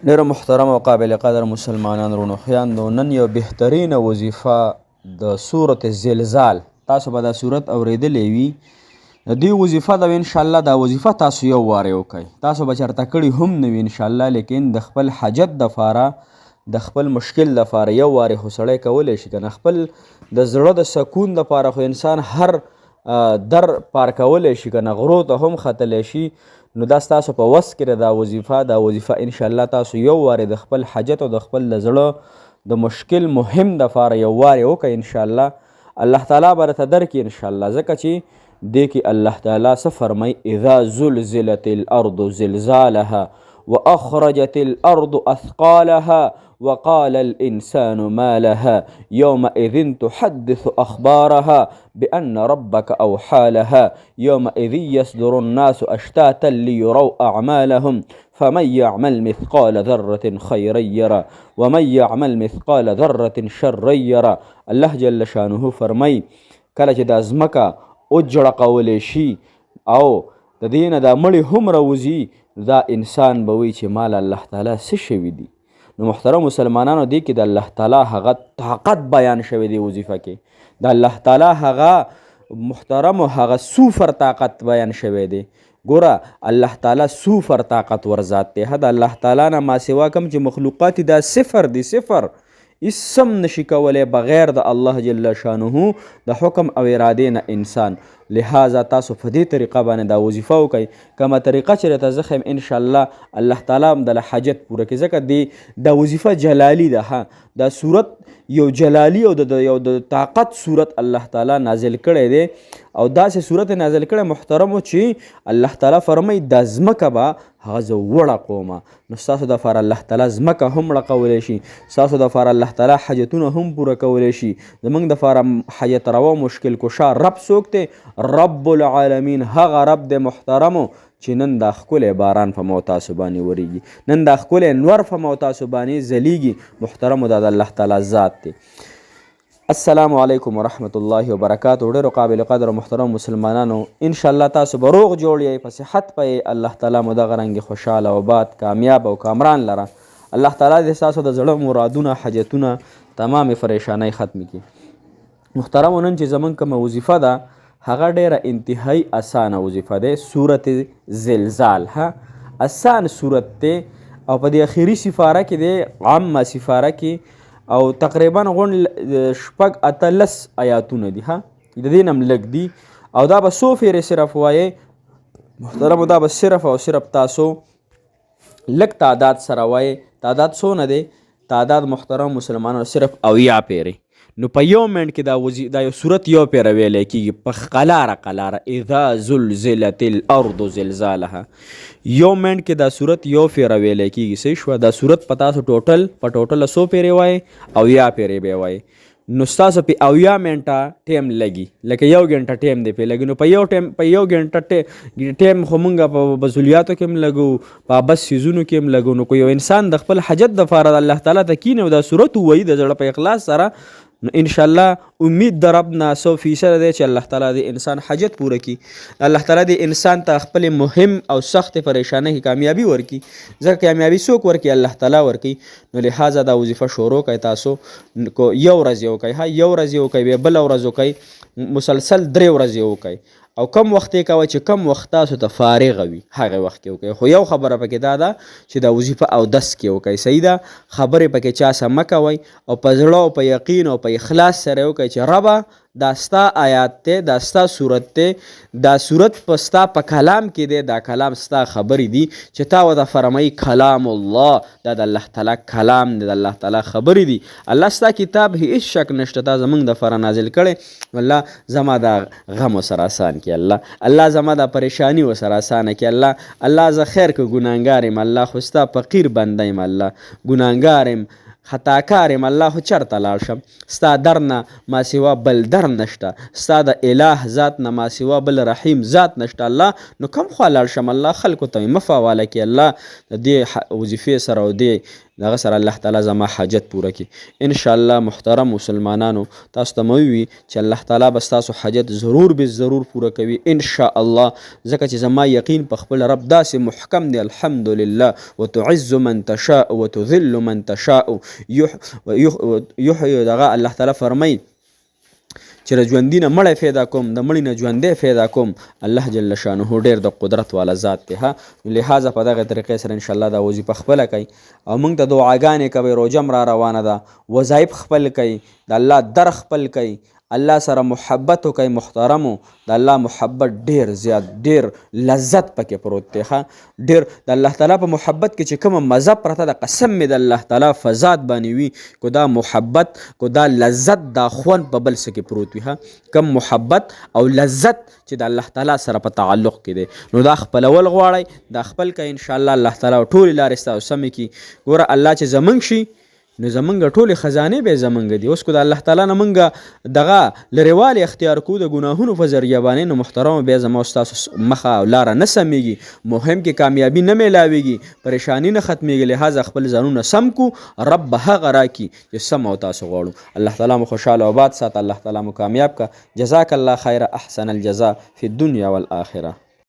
ډېر محترم او قابل قدر مسلمانان ورونو خویندو، نن یو بهترینه وظیفه د سورت زلزال، تاسو به دا سورت اوریدلی وي. د دې وظیفه ده انشاءالله. دا وظیفه تاسو یو وارې وکئ. تاسو به چېرته کړي هم نه وي انشاءالله، لیکن د خپل حاجت دپاره، د خپل مشکل دپاره یو وارې خو سړی کولی شي که نه. خپل د زړه د سکون دپاره خو انسان هر در پار کولی شي که نه، غرو ته هم ختلی شي. نو دا ستاسو په وس کې ده دا وظیفه انشاءالله تاسو یو وارې د خپل حاجت او د خپل د زړه د مشکل مهم دپاره یو وارې وکړئ انشاءالله. الله تعالی به درته درکړي انشاءالله، ځکه چې دې کې الله تعالی څه فرمایي: اذا زلزلت الارض زلزالها واخرجت الارض اثقالها وقال الإنسان ما لها يومئذ تحدث أخبارها بأن ربك أوحى لها يومئذ يصدر الناس أشتاتا ليروا أعمالهم فمن يعمل مثقال ذرة خيرا يرى ومن يعمل مثقال ذرة شرا يرى. الله جل شانه فرمای کله چې د ځمکه وجړقولی شي او د دې نه دا مړي هم راوځي، دا انسان به وایي چې مال الله تعالی څه شوي دي. نو محترم مسلمانانو، دې کې د الله تعالی هغه طاقت بیان شوی دی وظیفه کې. د الله تعالی هغه محترم هغه سوفر طاقت بیان شوی دی. ګوره الله تعالی سوفر طاقت ور ذات دی. د الله تعالی نه ما سوا کوم چې مخلوقات دا صفر دی، صفر اسم نشي کولی بغیر د الله جل شانه د حکم او ارادې نه انسان. لہذا تاسو په دې طریقه باندې دا وظیفه وکئ. کومه طریقه چې راته زه ښیم انشاءالله الله تعالی هم د حاجت پوره کړي، ځکه دا وظیفه جلالی ده. دا صورت یو جلالی او یو د طاقت صورت الله تعالی نازل کړی دی، او داسې صورت نازل کړی محترمو چې الله تعالی فرمایي دا ځمکه به هغه زه وړقومه. نو ستاسو دپاره الله تعالی ځمکه هم ړقولی شي، ستاسو دپاره الله تعالی حاجتونه هم پوره کولی شي. زموږ دپاره حاجت روا مشکل کشا رب څوک دی؟ رب العالمین. هغه رب دی محترمو چې نن دا ښکلی باران په ما تاسو باندې وریږي، نن دا ښکلی نور په ما تاسو باندې ځلیږي. محترمو دا د الله تعالی ذات دی. السلام علیکم ورحمت الله وبرکاتو. ډېرو قابل قدر محترم مسلمانانو، انشاءالله تاسو به روغ جوړ یئ، په صحت به یې. الله تعالی مو دغه رنګې خوشحاله او باد کامیاب او کامران لره. الله تعالی دې ستاسو د زړه مرادونه، حاجتونه، تمامې پریشانۍ ختمې کړي. محترمو، نن چې زموږ کومه وظیفه ده هغه ډیره انتهایی اسانه وظیفه ده. سورت زلزال اسان سورت ده، او په دې اخیری سفاره کې ده، عامه سفاره کې، او تقریبا غون شپږ اتلس آیاتونه دي. د دې نه هم لږ دي، او دا به څو فیرې صرف وایې محترمو. دا به صرف او صرف تاسو لږ تعداد سره وایې. تعداد څونه دی؟ تعداد محترم مسلمانانو صرف اویا پیرې. نو په یو منټ کې دا یو صورت یو پیره ویلی کېږي په قلاره قلاره. اذا زلزلت الارض زلزالها، یو منټ کې دا صورت یو پیره ویلی کېږي. صحیح شوه؟ دا صورت په تاسو په ټوټله 100 پیرې وایي، اویا پیرې به وایي. نو ستاسو په اویا منټه ټیم لګي، لکه یو ګنټه ټیم دی پې لګي. نو په یو ګنټه ټیم خو مونږ په بزولیاتو کې هم لګو، په بس سیزونو کې هم لګو. نو که یو انسان د خپل حاجت دپاره د الله تعالی ته کینې او دا صورت ووایي د زړه په اخلاص سره، نو انشاءالله امید د رب نه 100% دی چې الله تعالی د انسان حاجت پوره کړي. الله تعالی د انسان ته خپل مهم او سخت پریشانۍ کامیابي ورکړي، ځکه کامیابي څوک ورکړي؟ الله تعالی ورکړي. نو لہذا دا وظیفه شروع کړئ. تاسو یو ورځ یې وکړئ، یو ورځ یې وکړئ، بیا بله ورځ وکړئ، مسلسل 3 ورځې وکړئ. او کم وخت یې کوئ چې کم وخت تاسو ته فارغه وي هغې وخت کې وکړئ. خو یو خبره پکې دا ده چې دا وظیفه اودس کې وکړئ. صحیح ده؟ خبرې پکې چا سره مه کوئ، او په زړه او په یقین او په اخلاص سره یې وکړئ چې ربه دا ستا آیات دی، دا ستا صورت دی، دا صورت په ستا په کلام کې دی، دا کلام ستا خبرې دي چې تا ورته فرمایي کلام الله، دا د الله تعالی کلام دی، د الله تعالی خبرې دي. الله ستا کتاب هیڅ شک نشته تا زموږ دپاره نازل کړی. الله زما دا غم ورسره اسان کړي، الله زما دا پریشانی ورسره اسانه کړي. الله زه خیر که ګناهګار یم، الله خو ستا فقیر بنده یم، الله ګناهګار یم، خطاکار یم. الله خو چرته لاړ شم؟ ستا در نه ما سوا بل در نشته، ستا د اله ذات نه ما سوا بل رحیم ذات نشته. الله نو کوم خوا لاړ شم؟ الله خلکو ته مې مه فواله کړي. الله د دې وظیفې سره او دې دغه سره الله تعالی زما حاجت پوره کړي انشاءالله. محترم مسلمانانو تاسو ته موي چې الله تعالی به ستاسو حاجت ضرور به ضرور پوره کوي انشاءالله، ځکه چې زما یقین په خپل رب داسې محکم دی الحمدلله. وتعز من تشاء وتذل من تشاء یحیی دغه الله تعالی فرمایي چې د ژوندي نه مړی پیدا کوم، د مړي نه ژوندی پیدا کوم. الله جل شانه ډېر د قدرت والا ذات دی. لہذا په دغه طریقې سره انشاءالله دا وظیفه خپله کوئ او موږ ته دعاګانې کوئ. روژه را روانه ده، وظایف خپل کوئ، د الله در خپل کوئ، الله سره محبت وکئ. محترمو د الله محبت ډېر زیات ډېر لذت پکې پروت دی. ډېر د الله تعالی په محبت کې چې کومه مزه پرته ده، قسم مې د الله تعالی فضات باندې وي کو دا محبت کو دا لذت دا خوند په بل څه کې پروت وي. کم محبت او لذت چې د الله تعالی سره په تعلق کې دی، نو دا خپلول غواړئ، دا خپل کوئ انشاءالله. الله تعالی ټولې لارې ستاسو سمې کړي. ګوره الله چې زمونږ شي نو زمونږ ټولې خزانې به زمونږ دي. اوس کو د الله تعالی نه مونږ دغه لرېوالی اختیار کوو د ګناهونو په ذریعه باندې، نو محترمو بیا زما ستاسو مخه او لاره نه سمیږي، مهم کې کامیابي نه میلاویږي، پریشانی نه ختمیږي. لہذا خپل ځانونه سم کو، رب به هغه راکړي چې سم او تاسو غواړو. الله تعالی مو خوشحاله او آباد ساته، الله تعالی مو کامیاب کا. جزاک الله خیر، احسن الجزاء فی الدنیا والآخره.